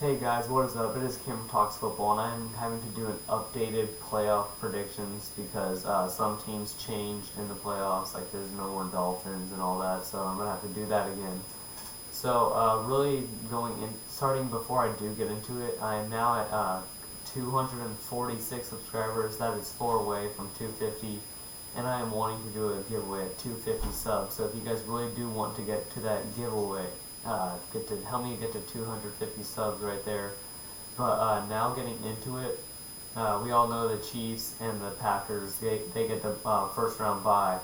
Hey guys, what is up? It is Kim from Talks Football, and I'm having to do an updated playoff predictions because some teams changed in the playoffs, like there's no more Dolphins and all that, so I'm gonna have to do that again. So really starting before I do get into it, I am now at 246 subscribers. That is 4 away from 250, and I am wanting to do a giveaway at 250 subs. So if you guys really do want to get to that giveaway, get to help me get to 250 subs right there. But now getting into it, we all know the Chiefs and the Packers. They get the first round bye.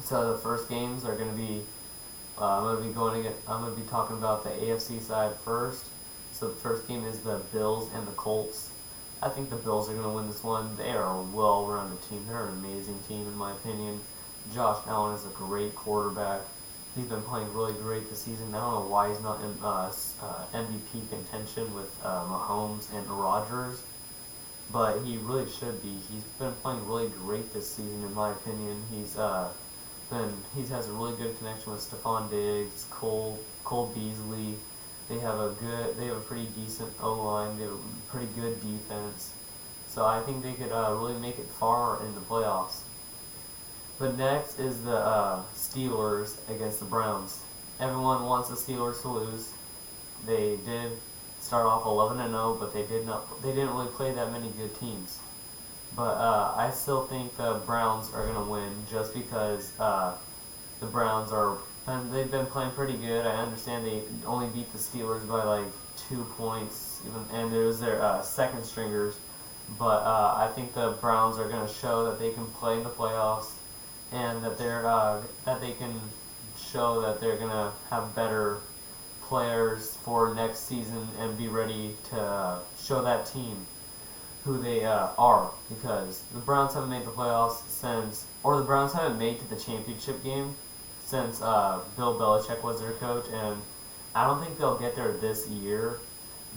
So the first games are going to be I'm gonna be talking about the AFC side first. So the first game is the Bills and the Colts. I think the Bills are gonna win this one. They are a well-rounded team. They're an amazing team in my opinion. Josh Allen is a great quarterback. He's been playing really great this season. I don't know why he's not in MVP contention with Mahomes and Rodgers, but he really should be. He's been playing really great this season in my opinion. He has a really good connection with Stephon Diggs, Cole Beasley. They have a pretty decent O line. They have a pretty good defense. So I think they could really make it far in the playoffs. But next is the Steelers against the Browns. Everyone wants the Steelers to lose. They did start off 11-0, but they didn't really play that many good teams. But I still think the Browns are going to win just because the Browns they've been playing pretty good. I understand they only beat the Steelers by like 2 points, and it was their second stringers. But I think the Browns are going to show that they can play in the playoffs, and that they can show that they're going to have better players for next season and be ready to show that team who they are, because the Browns haven't made the playoffs the Browns haven't made to the championship game since Bill Belichick was their coach, and I don't think they'll get there this year,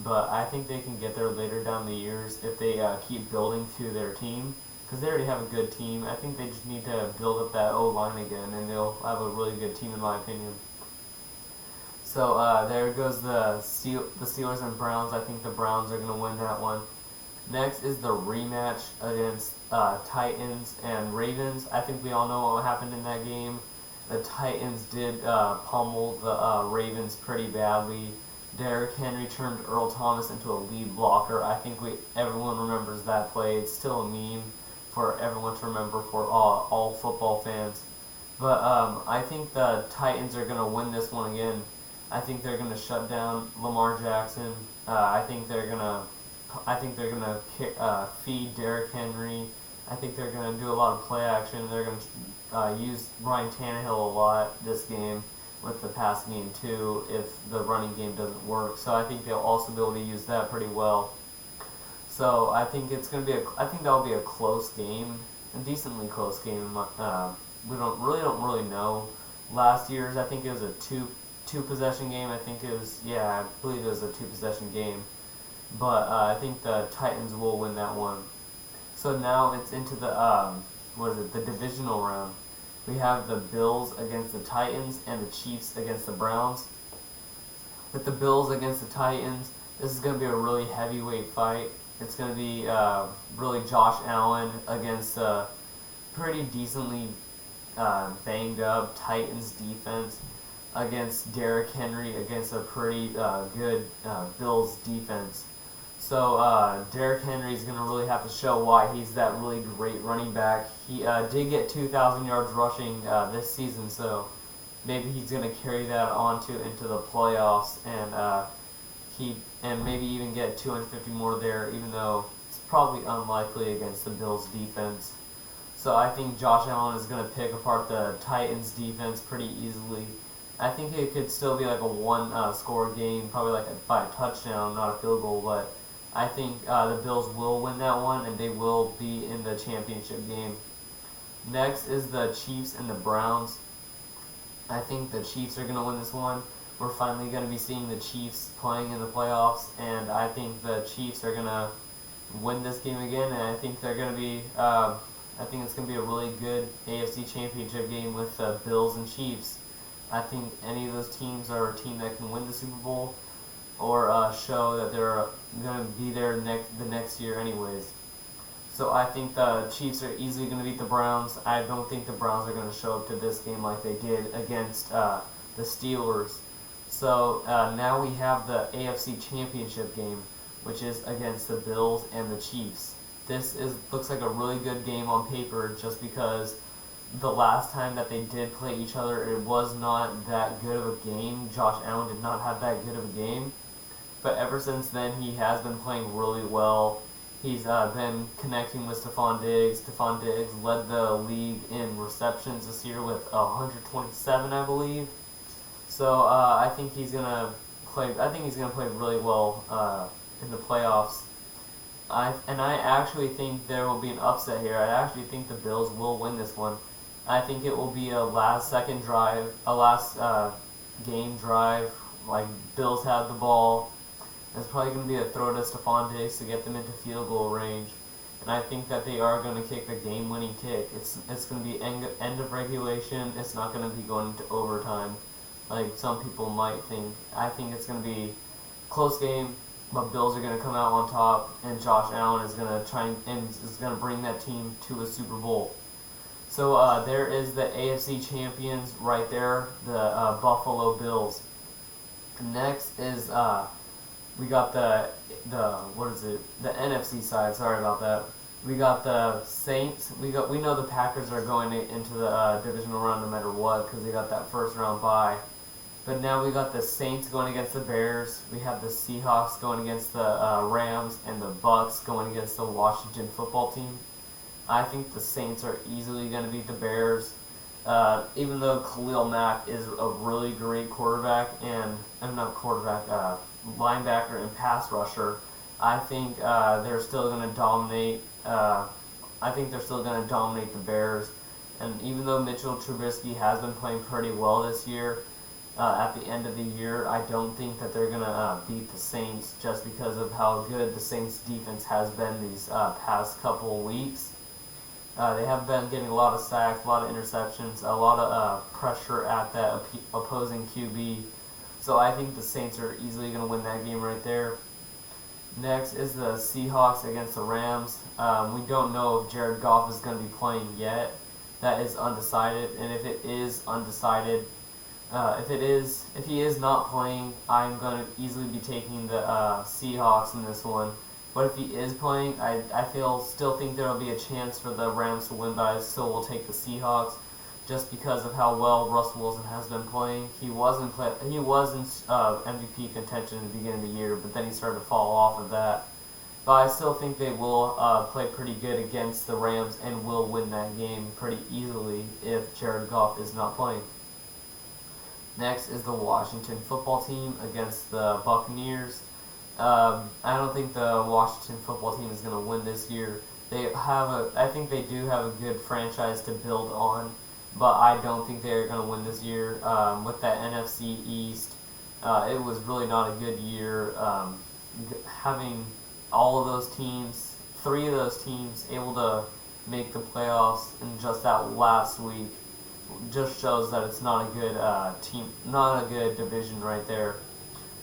but I think they can get there later down the years if they keep building to their team, because they already have a good team. I think they just need to build up that O-line again, and they'll have a really good team in my opinion. So there goes the Steelers and Browns. I think the Browns are going to win that one. Next is the rematch against Titans and Ravens. I think we all know what happened in that game. The Titans did pummel the Ravens pretty badly. Derrick Henry turned Earl Thomas into a lead blocker. I think everyone remembers that play. It's still a meme for everyone to remember for all football fans. But I think the Titans are going to win this one again. I think they're going to shut down Lamar Jackson. I think they're going to feed Derrick Henry. I think they're going to do a lot of play action. They're going to use Ryan Tannehill a lot this game with the passing game too if the running game doesn't work. So I think they'll also be able to use that pretty well. So I think I think that'll be a close game, a decently close game. We don't really know. Last year's, I think it was a two possession game. I believe it was a 2 possession game. But I think the Titans will win that one. So now it's into the divisional round. We have the Bills against the Titans and the Chiefs against the Browns. With the Bills against the Titans, this is going to be a really heavyweight fight. It's going to be really Josh Allen against a pretty decently banged up Titans defense against Derrick Henry against a pretty good Bills defense. So Derrick Henry is going to really have to show why he's that really great running back. He did get 2,000 yards rushing this season, so maybe he's going to carry that into the playoffs and maybe even get 250 more there, even though it's probably unlikely against the Bills defense. So I think Josh Allen is going to pick apart the Titans defense pretty easily. I think it could still be like a one-score game, probably by a touchdown, not a field goal, but I think the Bills will win that one, and they will be in the championship game. Next is the Chiefs and the Browns. I think the Chiefs are going to win this one. We're finally going to be seeing the Chiefs playing in the playoffs, and I think the Chiefs are going to win this game again, and I think they're going to be I think it's going to be a really good AFC Championship game with Bills and Chiefs. I think any of those teams are a team that can win the Super Bowl. or show that they're going to be there the next year anyways. So I think the Chiefs are easily going to beat the Browns. I don't think the Browns are going to show up to this game like they did against the Steelers. So now we have the AFC Championship game, which is against the Bills and the Chiefs. Looks like a really good game on paper just because the last time that they did play each other, it was not that good of a game. Josh Allen did not have that good of a game. But ever since then, he has been playing really well. He's been connecting with Stephon Diggs. Stephon Diggs led the league in receptions this year with 127, I believe. So I think he's gonna play. I think he's gonna play really well in the playoffs. I actually think there will be an upset here. I actually think the Bills will win this one. I think it will be a last game drive. Like Bills have the ball. It's probably going to be a throw to Stephon Diggs to get them into field goal range. And I think that they are going to kick the game-winning kick. It's going to be end of regulation. It's not going to be going into overtime like some people might think. I think it's going to be a close game, but Bills are going to come out on top, and Josh Allen is going to bring that team to a Super Bowl. So there is the AFC champions right there, the Buffalo Bills. Next is we got the NFC side. Sorry about that. We got the Saints. We know the Packers are going into the divisional round no matter what because they got that first round bye. But now we got the Saints going against the Bears. We have the Seahawks going against the Rams, and the Bucks going against the Washington Football Team. I think the Saints are easily going to beat the Bears. Even though Khalil Mack is a really great quarterback linebacker and pass rusher, I think they're still going to dominate. I think they're still going to dominate the Bears. And even though Mitchell Trubisky has been playing pretty well this year, at the end of the year, I don't think that they're going to beat the Saints just because of how good the Saints defense has been these past couple of weeks. They have been getting a lot of sacks, a lot of interceptions, a lot of pressure at that opposing QB. So I think the Saints are easily going to win that game right there. Next is the Seahawks against the Rams. We don't know if Jared Goff is going to be playing yet. That is undecided. And if it is undecided, if he is not playing, I'm going to easily be taking the Seahawks in this one. But if he is playing, I still think there will be a chance for the Rams to win, but I still will take the Seahawks just because of how well Russell Wilson has been playing. He was in MVP contention at the beginning of the year, but then he started to fall off of that. But I still think they will play pretty good against the Rams and will win that game pretty easily if Jared Goff is not playing. Next is the Washington Football Team against the Buccaneers. I don't think the Washington Football Team is going to win this year. I think they do have a good franchise to build on, but I don't think they're going to win this year. With that NFC East, it was really not a good year. Having all of those teams, 3 of those teams, able to make the playoffs in just that last week, just shows that it's not a good team, not a good division right there.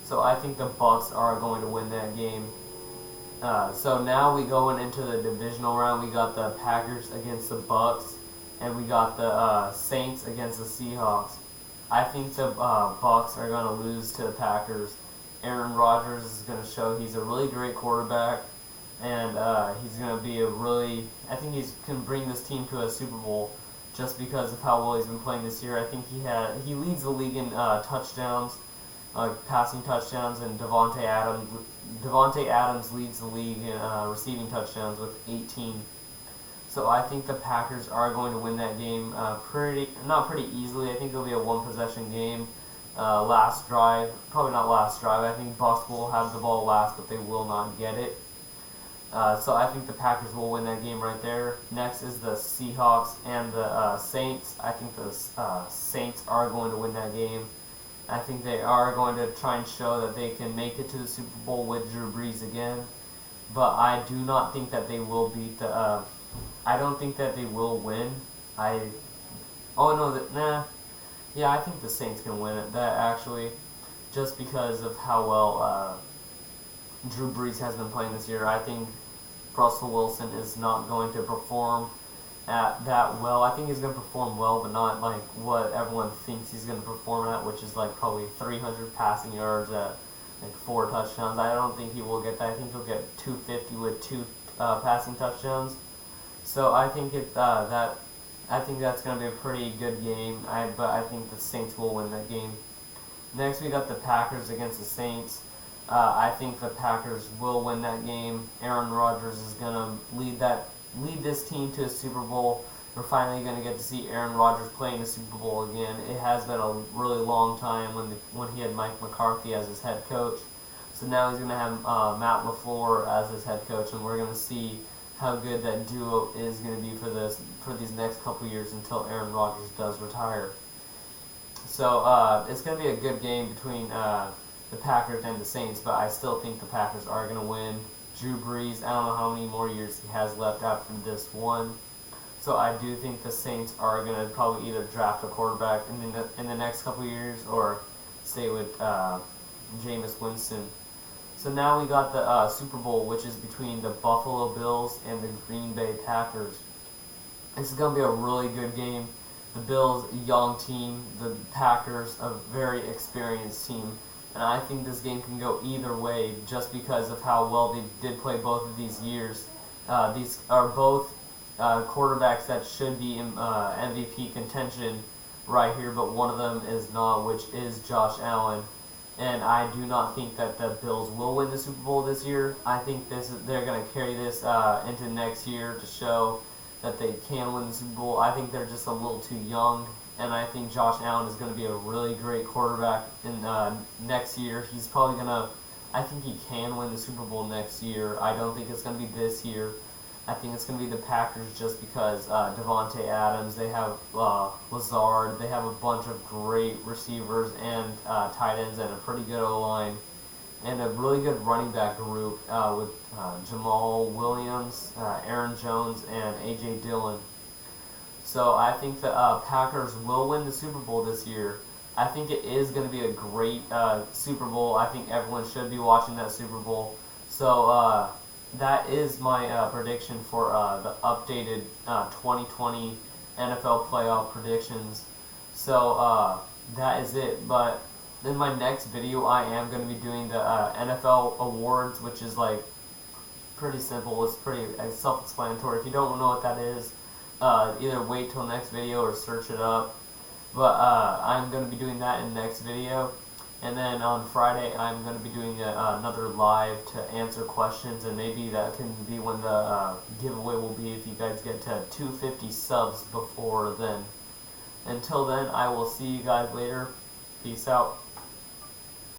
So I think the Bucks are going to win that game. So now we going into the divisional round. We got the Packers against the Bucks, and we got the Saints against the Seahawks. I think the Bucks are going to lose to the Packers. Aaron Rodgers is going to show he's a really great quarterback, and he's going to be I think he can bring this team to a Super Bowl just because of how well he's been playing this year. I think he leads the league in touchdowns. Passing touchdowns, and Devontae Adams leads the league in receiving touchdowns with 18. So I think the Packers are going to win that game not pretty easily. I think it'll be a one-possession game. Last drive, probably not last drive. I think Bucks will have the ball last, but they will not get it. So I think the Packers will win that game right there. Next is the Seahawks and the Saints. I think the Saints are going to win that game. I think they are going to try and show that they can make it to the Super Bowl with Drew Brees again. But I do not think that they will beat the... I don't think that they will win. Yeah, I think the Saints can win it. That actually... just because of how well Drew Brees has been playing this year. I think Russell Wilson is not going to perform at that well. I think he's going to perform well, but not like what everyone thinks he's going to perform at, which is like probably 300 passing yards at like 4 touchdowns. I don't think he will get that. I think he'll get 250 with 2 passing touchdowns. So I think I think that's going to be a pretty good game. But I think the Saints will win that game. Next, we got the Packers against the Saints. I think the Packers will win that game. Aaron Rodgers is going to lead this team to a Super Bowl. We're finally going to get to see Aaron Rodgers play in the Super Bowl again. It has been a really long time when he had Mike McCarthy as his head coach. So now he's going to have Matt LaFleur as his head coach, and we're going to see how good that duo is going to be for these next couple years until Aaron Rodgers does retire. So it's going to be a good game between the Packers and the Saints, but I still think the Packers are going to win. Drew Brees, I don't know how many more years he has left after this one. So I do think the Saints are going to probably either draft a quarterback in the next couple years or stay with Jameis Winston. So now we got the Super Bowl, which is between the Buffalo Bills and the Green Bay Packers. This is going to be a really good game. The Bills, a young team. The Packers, a very experienced team. And I think this game can go either way just because of how well they did play both of these years. These are both quarterbacks that should be in MVP contention right here, but one of them is not, which is Josh Allen. And I do not think that the Bills will win the Super Bowl this year. I think they're going to carry this into next year to show that they can win the Super Bowl. I think they're just a little too young, and I think Josh Allen is going to be a really great quarterback in next year. He's probably going to, I think he can win the Super Bowl next year. I don't think it's going to be this year. I think it's going to be the Packers just because Devontae Adams, they have Lazard, they have a bunch of great receivers and tight ends and a pretty good O-line and a really good running back group with Jamal Williams, Aaron Jones, and A.J. Dillon. So I think the Packers will win the Super Bowl this year. I think it is going to be a great Super Bowl. I think everyone should be watching that Super Bowl. So that is my prediction for the updated 2020 NFL playoff predictions. So that is it. But in my next video, I am going to be doing the NFL awards, which is like pretty simple. It's pretty self-explanatory. If you don't know what that is, either wait till next video or search it up. But I'm going to be doing that in the next video. And then on Friday, I'm going to be doing another live to answer questions, and maybe that can be when the giveaway will be if you guys get to 250 subs before then. Until then, I will see you guys later. Peace out.